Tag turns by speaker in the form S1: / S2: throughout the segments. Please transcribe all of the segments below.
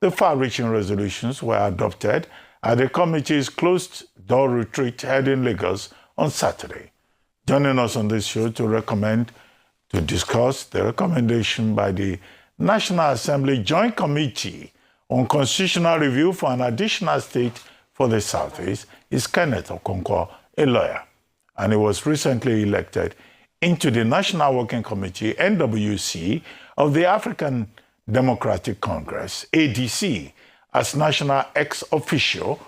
S1: The far-reaching resolutions were adopted at the committee's closed-door retreat held in Lagos on Saturday. Joining us on this show to discuss the recommendation by the National Assembly Joint Committee on Constitutional Review for an additional state for the Southeast is Kenneth Okonkwo, a lawyer, and he was recently elected into the National Working Committee, NWC, of the African Democratic Congress, ADC, as national ex-officio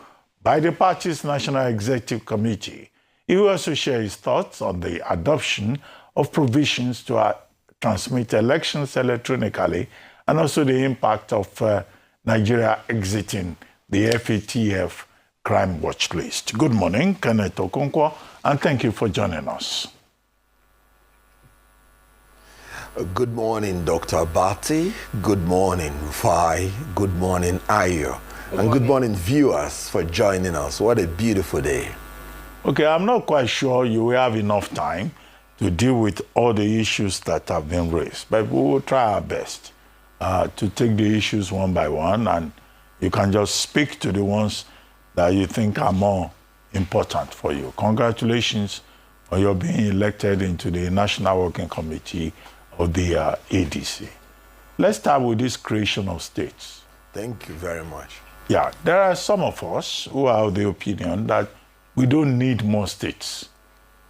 S1: by the party's National Executive Committee. He will also share his thoughts on the adoption of provisions to transmit elections electronically and also the impact of Nigeria exiting the FATF crime watch list. Good morning, Kenneth Okonkwo, and thank you for joining us.
S2: Good morning, Dr. Abati. Good morning, Rufai. Good morning, Ayo. And good morning, viewers, for joining us. What a beautiful day.
S1: Okay, I'm not quite sure you will have enough time to deal with all the issues that have been raised, but we will try our best to take the issues one by one, and you can just speak to the ones that you think are more important for you. Congratulations on your being elected into the National Working Committee of the ADC. Let's start with this creation of states.
S2: Thank you very much.
S1: Yeah, there are some of us who are of the opinion that we don't need more states,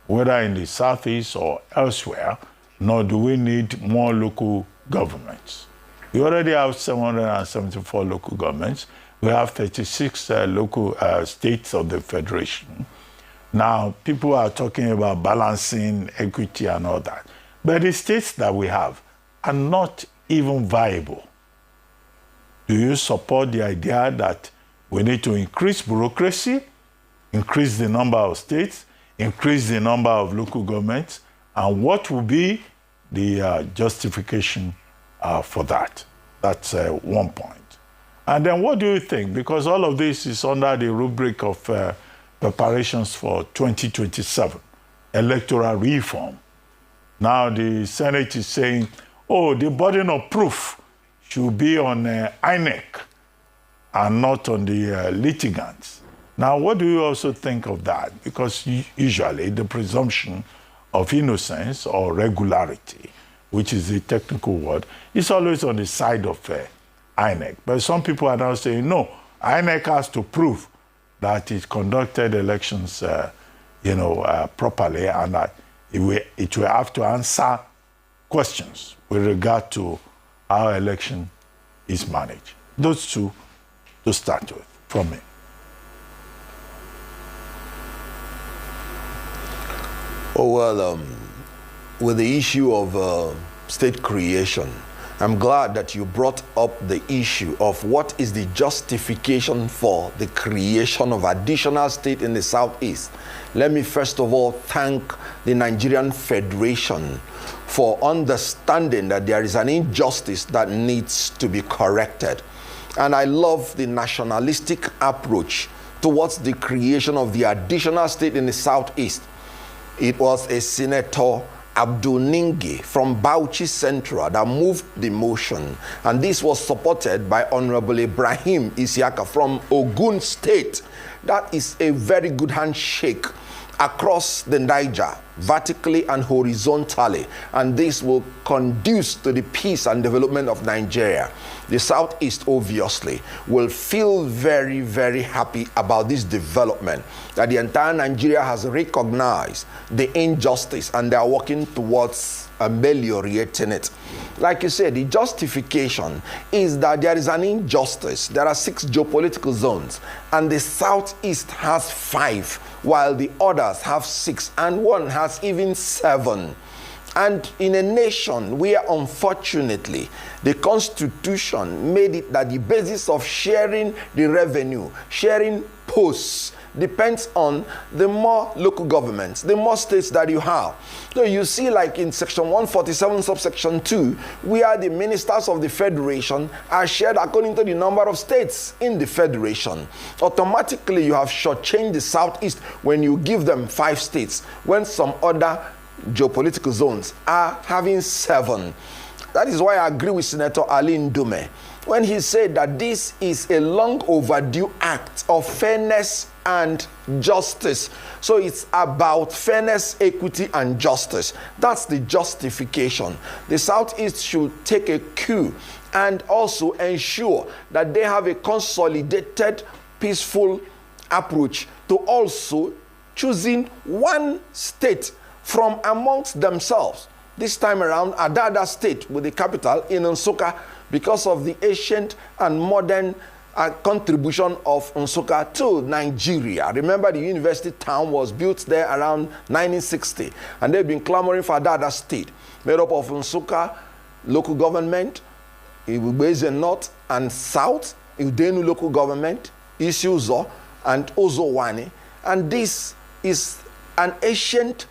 S1: whether in the Southeast or elsewhere, nor do we need more local governments. We already have 774 local governments. We have 36 local states of the Federation. Now, people are talking about balancing, equity, and all that. But the states that we have are not even viable. Do you support the idea that we need to increase bureaucracy, increase the number of states, increase the number of local governments, and what will be the justification for that? That's one point. And then what do you think? Because all of this is under the rubric of preparations for 2027, electoral reform. Now the Senate is saying, oh, the burden of proof should be on INEC and not on the litigants. Now, what do you also think of that? Because usually the presumption of innocence or regularity, which is the technical word, is always on the side of INEC. But some people are now saying, no, INEC has to prove that it conducted elections properly, and that it will have to answer questions with regard to how election is managed. Those two to start with, from me.
S2: Oh, well, with the issue of state creation, I'm glad that you brought up the issue of what is the justification for the creation of additional state in the Southeast. Let me first of all thank the Nigerian Federation for understanding that there is an injustice that needs to be corrected. And I love the nationalistic approach towards the creation of the additional state in the Southeast. It was a Senator Abdul Ningi from Bauchi Central that moved the motion, and this was supported by Honorable Ibrahim Isiaka from Ogun State. That is a very good handshake across the Niger, vertically and horizontally, and this will conduce to the peace and development of Nigeria. The Southeast, obviously, will feel very, very happy about this development, that the entire Nigeria has recognized the injustice and they are working towards ameliorating it. Like you said, the justification is that there is an injustice. There are 6 geopolitical zones, and the Southeast has 5, while the others have 6, and one has even 7. And in a nation where, unfortunately, the Constitution made it that the basis of sharing the revenue, sharing posts, depends on the more local governments, the more states that you have. So you see, like in section 147, subsection 2, where the ministers of the federation are shared according to the number of states in the federation. Automatically, you have shortchanged the Southeast when you give them 5 states, when some other geopolitical zones are having 7. That is why I agree with Senator Ali Ndume when he said that this is a long overdue act of fairness and justice. So it's about fairness, equity, and justice. That's the justification. The Southeast should take a cue and also ensure that they have a consolidated, peaceful approach to also choosing one state from amongst themselves. This time around, Adada State with the capital in Nsukka, because of the ancient and modern contribution of Nsukka to Nigeria. Remember, the university town was built there around 1960, and they've been clamoring for Adada State, made up of Nsukka local government, Iwubeze North and South, Udenu local government, Isi-Uzo, and Ozowani. And this is an ancient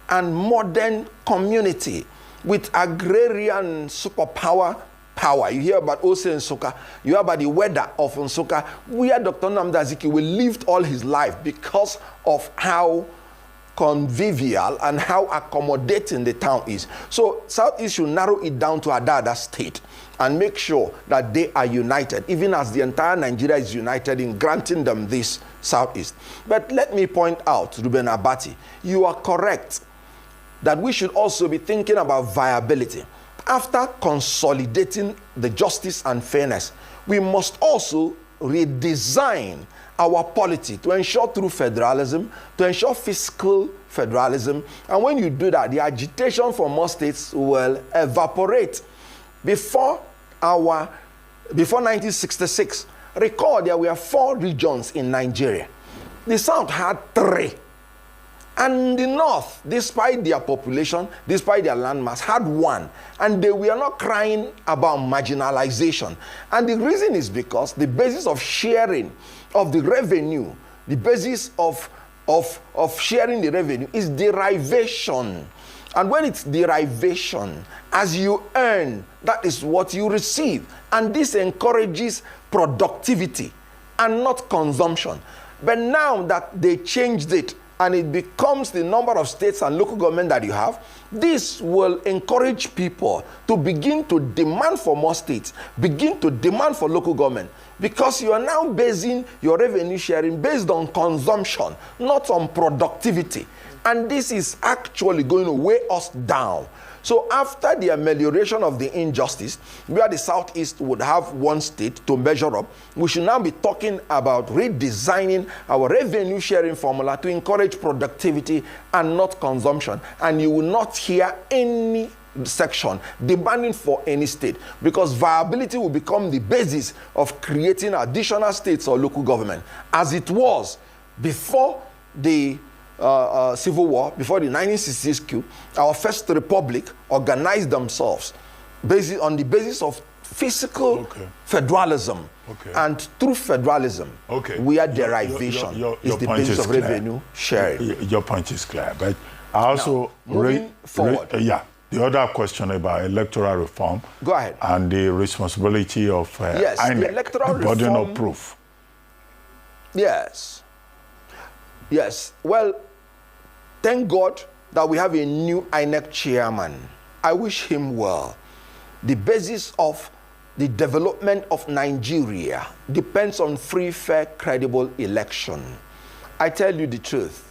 S2: and modern community with agrarian superpower power. You hear about Ose Nsukka, you hear about the weather of Nsukka, where Dr. Nnamdi Azikiwe lived all his life because of how convivial and how accommodating the town is. So Southeast should narrow it down to Adada State and make sure that they are united, even as the entire Nigeria is united in granting them this Southeast. But let me point out, Ruben Abati, you are correct that we should also be thinking about viability. After consolidating the justice and fairness, we must also redesign our polity to ensure true federalism, to ensure fiscal federalism. And when you do that, the agitation for more states will evaporate. Before 1966, recall there were 4 regions in Nigeria. The South had 3. And the North, despite their population, despite their landmass, had 1. And they were not crying about marginalization. And the reason is because the basis of sharing of the revenue, the basis of sharing the revenue is derivation. And when it's derivation, as you earn, that is what you receive. And this encourages productivity and not consumption. But now that they changed it, and it becomes the number of states and local government that you have, this will encourage people to begin to demand for more states, begin to demand for local government, because you are now basing your revenue sharing based on consumption, not on productivity. And this is actually going to weigh us down. So after the amelioration of the injustice, where the Southeast would have 1 state to measure up, we should now be talking about redesigning our revenue sharing formula to encourage productivity and not consumption. And you will not hear any section demanding for any state, because viability will become the basis of creating additional states or local government, as it was before the Civil War, before the 1966 coup. Our first republic organized themselves on the basis of physical federalism. And through federalism, where derivation is the basis of revenue sharing.
S1: Your point is clear. But I also
S2: moving forward.
S1: The other question about electoral reform.
S2: Go ahead.
S1: And the responsibility of
S2: yes,
S1: INEC,
S2: the electoral
S1: the burden
S2: reform,
S1: of proof.
S2: Yes. Yes. Well, thank God that we have a new INEC chairman. I wish him well. The basis of the development of Nigeria depends on free, fair, credible election. I tell you the truth.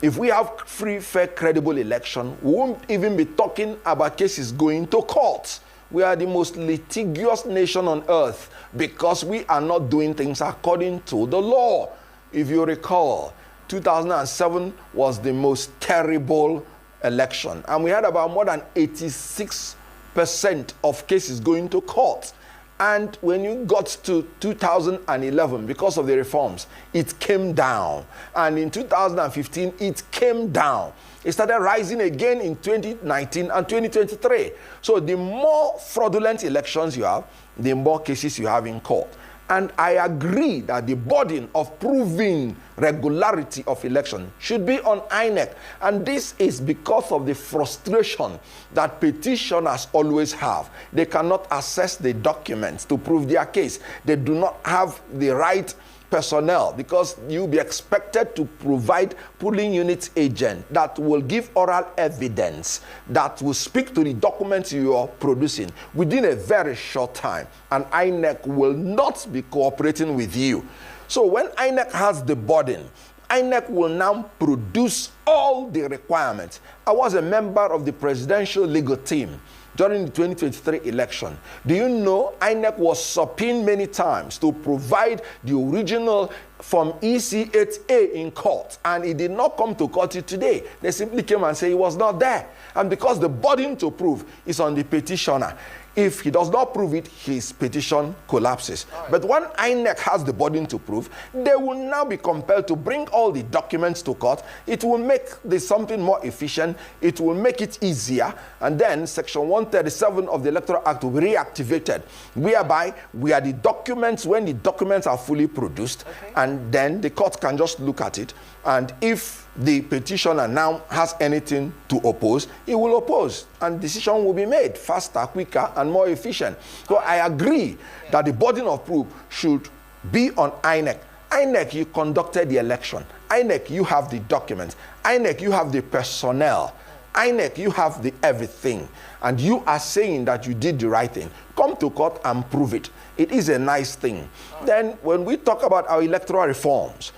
S2: If we have free, fair, credible election, we won't even be talking about cases going to court. We are the most litigious nation on earth because we are not doing things according to the law. If you recall, 2007 was the most terrible election, and we had about more than 86% of cases going to court. And when you got to 2011, because of the reforms, it came down. And in 2015, it came down. It started rising again in 2019 and 2023. So the more fraudulent elections you have, the more cases you have in court. And I agree that the burden of proving regularity of election should be on INEC. And this is because of the frustration that petitioners always have. They cannot access the documents to prove their case. They do not have the right personnel, because you'll be expected to provide polling unit agent that will give oral evidence, that will speak to the documents you are producing within a very short time, and INEC will not be cooperating with you. So when INEC has the burden, INEC will now produce all the requirements. I was a member of the presidential legal team during the 2023 election. Do you know INEC was subpoenaed many times to provide the original from EC8A in court, and it did not come to court today. They simply came and said he was not there. And because the burden to prove is on the petitioner, if he does not prove it, his petition collapses. Right. But when INEC has the burden to prove, they will now be compelled to bring all the documents to court. It will make something more efficient. It will make it easier. And then Section 137 of the Electoral Act will be reactivated, whereby we are the documents, when the documents are fully produced, and then the court can just look at it. And if the petitioner now has anything to oppose, he will oppose, and decision will be made faster, quicker, and more efficient. So I agree that the burden of proof should be on INEC. INEC, you conducted the election. INEC, you have the documents. INEC, you have the personnel. INEC, you have the everything. And you are saying that you did the right thing. Come to court and prove it. It is a nice thing. Then when we talk about our electoral reforms,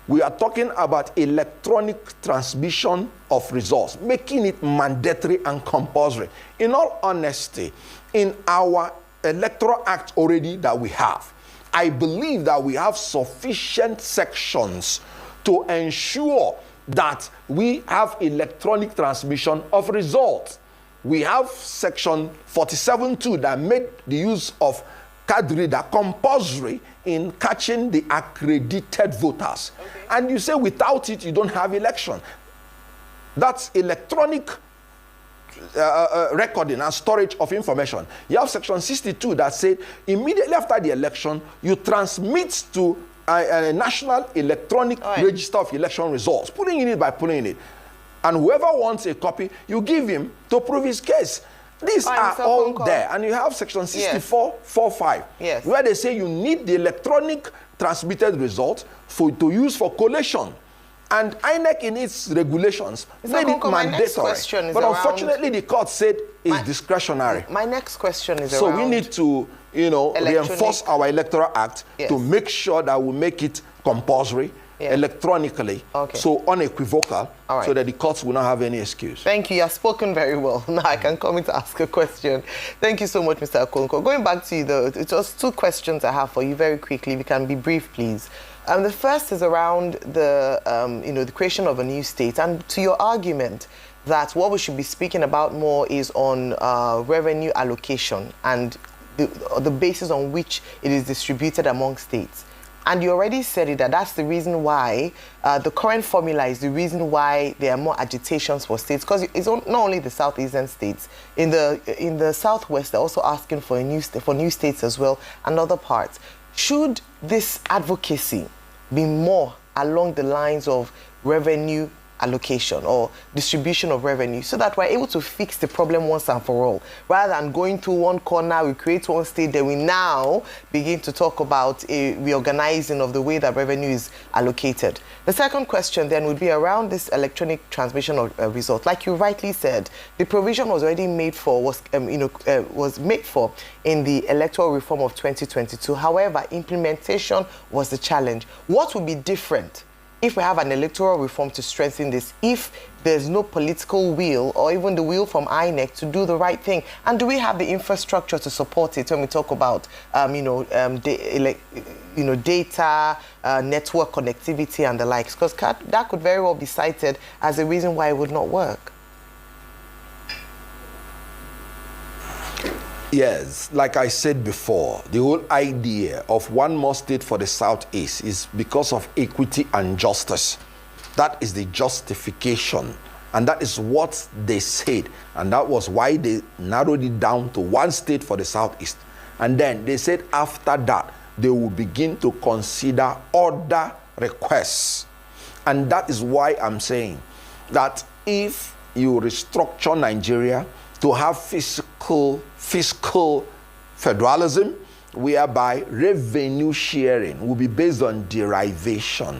S2: we are talking about electronic transmission of results, making it mandatory and compulsory. In all honesty, in our Electoral Act already that we have, I believe that we have sufficient sections to ensure that we have electronic transmission of results. We have section 47.2 that made the use of card reader compulsory in catching the accredited voters. And you say without it, you don't have election. That's electronic recording and storage of information. You have section 62 that said immediately after the election, you transmit to a national electronic register of election results, pulling in it by pulling in it. And whoever wants a copy, you give him to prove his case. These are all there. And you have section 64.45, where they say you need the electronic transmitted result to use for collation. And INEC in its regulations made it mandatory. But unfortunately, the court said it's discretionary.
S3: My next question is
S2: so we need to, reinforce our Electoral Act to make sure that we make it compulsory electronically, so unequivocal, so that the courts will not have any excuse.
S3: Thank you. You have spoken very well. Now I can come in to ask a question. Thank you so much, Mr. Okonkwo. Going back to you, though, it's just two questions I have for you very quickly. We can be brief, please. The first is around the, the creation of a new state, and to your argument that what we should be speaking about more is on revenue allocation and the basis on which it is distributed among states. And you already said it, that's the reason why, the current formula is the reason why there are more agitations for states, because it's not only the southeastern states. In the southwest, they're also asking for new states as well, and other parts. Should this advocacy be more along the lines of revenue allocation or distribution of revenue, so that we're able to fix the problem once and for all, rather than going to one corner, we create one state, then we now begin to talk about a reorganizing of the way that revenue is allocated? The second question then would be around this electronic transmission of results. Like you rightly said, the provision was already made for, was made for in the electoral reform of 2022. However, implementation was the challenge. What would be different if we have an electoral reform to strengthen this, if there's no political will or even the will from INEC to do the right thing? And do we have the infrastructure to support it when we talk about, data, network connectivity and the likes? Because that could very well be cited as a reason why it would not work.
S2: Yes, like I said before, the whole idea of one more state for the Southeast is because of equity and justice. That is the justification. And that is what they said. And that was why they narrowed it down to one state for the Southeast. And then they said after that, they will begin to consider other requests. And that is why I'm saying that if you restructure Nigeria to have fiscal federalism, whereby revenue sharing will be based on derivation.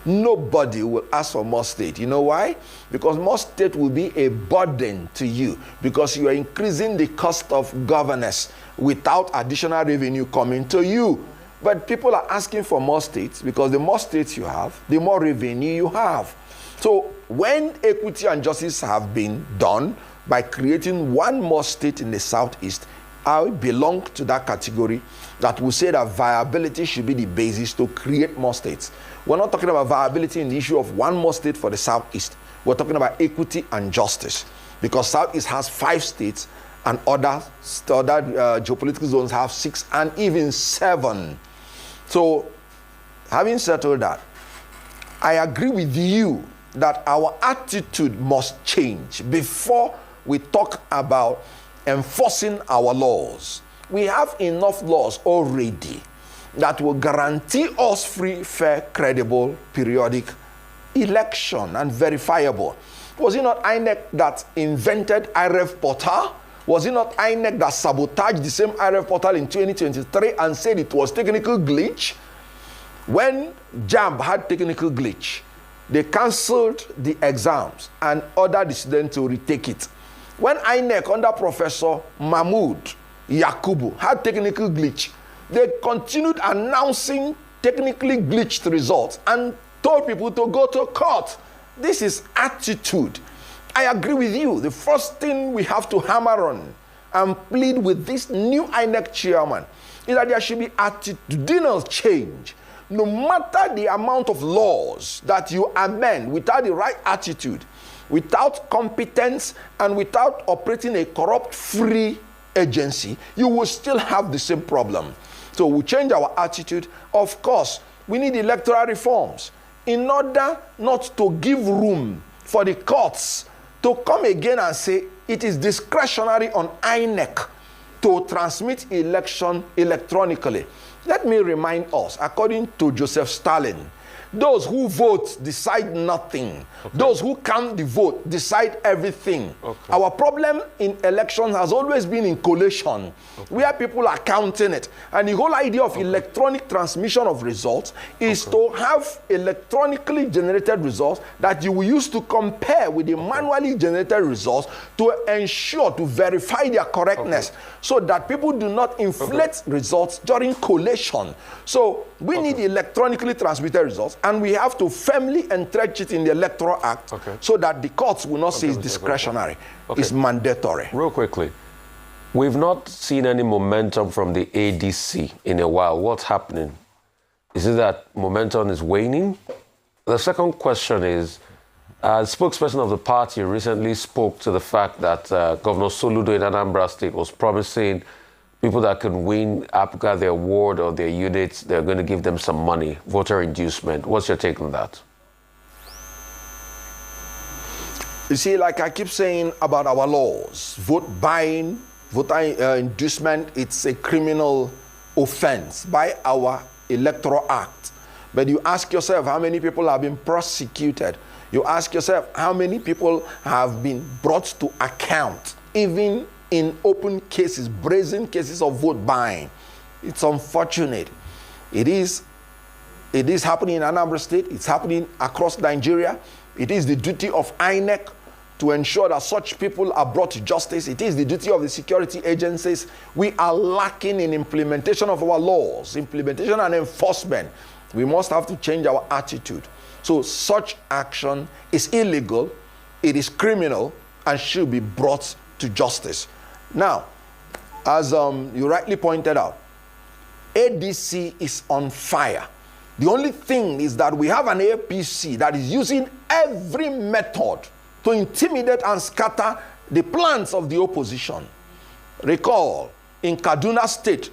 S2: Nobody will ask for more state. You know why? Because more state will be a burden to you because you are increasing the cost of governance without additional revenue coming to you. But people are asking for more states because the more states you have, the more revenue you have. So when equity and justice have been done by creating one more state in the Southeast, I belong to that category that will say that viability should be the basis to create more states. We're not talking about viability in the issue of one more state for the Southeast. We're talking about equity and justice because Southeast has 5 states and other geopolitical zones have 6 and even 7. So having settled that, I agree with you that our attitude must change before we talk about enforcing our laws. We have enough laws already that will guarantee us free, fair, credible, periodic election and verifiable. Was it not INEC that invented IREF portal? Was it not INEC that sabotaged the same IREF portal in 2023 and said it was technical glitch? When JAMB had technical glitch, they cancelled the exams and ordered the students to retake it. When INEC under Professor Mahmoud Yakubu had technical glitch, they continued announcing technically glitched results and told people to go to court. This is attitude. I agree with you. The first thing we have to hammer on and plead with this new INEC chairman is that there should be attitudinal change. No matter the amount of laws that you amend without the right attitude, without competence, and without operating a corrupt-free agency, you will still have the same problem. So we change our attitude. Of course, we need electoral reforms in order not to give room for the courts to come again and say it is discretionary on INEC to transmit election electronically. Let me remind us, according to Joseph Stalin, those who vote decide nothing. Okay. Those who count the vote decide everything. Okay. Our problem in elections has always been in collation, where people are counting it. And the whole idea of electronic transmission of results is to have electronically generated results that you will use to compare with the manually generated results to ensure, to verify their correctness, so that people do not inflate results during collation. So we need electronically transmitted results, and we have to firmly entrench it in the Electoral Act so that the courts will not say it's discretionary. It's mandatory.
S4: Real quickly, we've not seen any momentum from the ADC in a while. What's happening? Is it that momentum is waning? The second question is, the spokesperson of the party recently spoke to the fact that Governor Soludo in Anambra State was promising people that can win APGA their ward or their units, they're going to give them some money, voter inducement. What's your take on that?
S2: You see, like I keep saying about our laws, vote buying, voter inducement, it's a criminal offense by our Electoral Act. But you ask yourself how many people have been prosecuted. You ask yourself how many people have been brought to account, even in open cases, brazen cases of vote buying. It's unfortunate. It is happening in Anambra State. It's happening across Nigeria. It is the duty of INEC to ensure that such people are brought to justice. It is the duty of the security agencies. We are lacking in implementation of our laws, implementation and enforcement. We must have to change our attitude. So such action is illegal, it is criminal, and should be brought to justice. Now, as you rightly pointed out, ADC is on fire. The only thing is that we have an APC that is using every method to intimidate and scatter the plans of the opposition. Recall, in Kaduna State,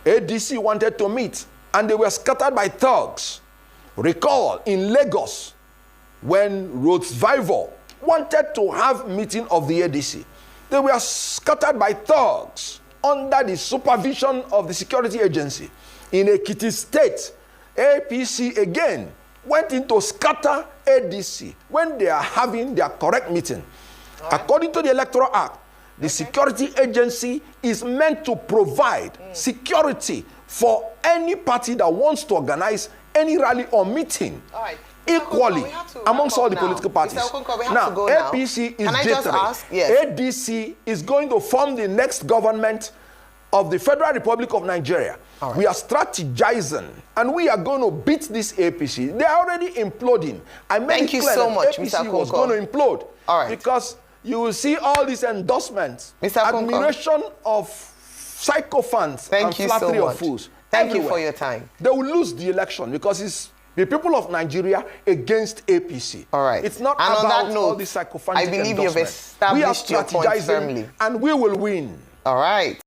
S2: ADC wanted to meet, and they were scattered by thugs. Recall, in Lagos, when Rotsvivor wanted to have meeting of the ADC, they were scattered by thugs under the supervision of the security agency. In Ekiti State, APC again went in to scatter ADC when they are having their correct meeting. According to the Electoral Act, The security agency is meant to provide security for any party that wants to organize any rally or meeting.
S3: All right.
S2: Equally amongst all the political parties. Now, APC is jittery. ADC is going to form the next government of the Federal Republic of Nigeria. Right. We are strategizing and we are going to beat this APC. They are already imploding. I made it clear that APC was going to implode.
S3: All right.
S2: Because you will see all these endorsements, admiration of sycophants and flattery of fools.
S3: Thank you for your time.
S2: They will lose the election because it's the people of Nigeria against APC.
S3: All right.
S2: It's not
S3: and
S2: about
S3: on that note,
S2: all these sycophantic
S3: I believe
S2: endorsements.
S3: you've established
S2: We are
S3: your point firmly.
S2: strategizing and we will win.
S3: All right.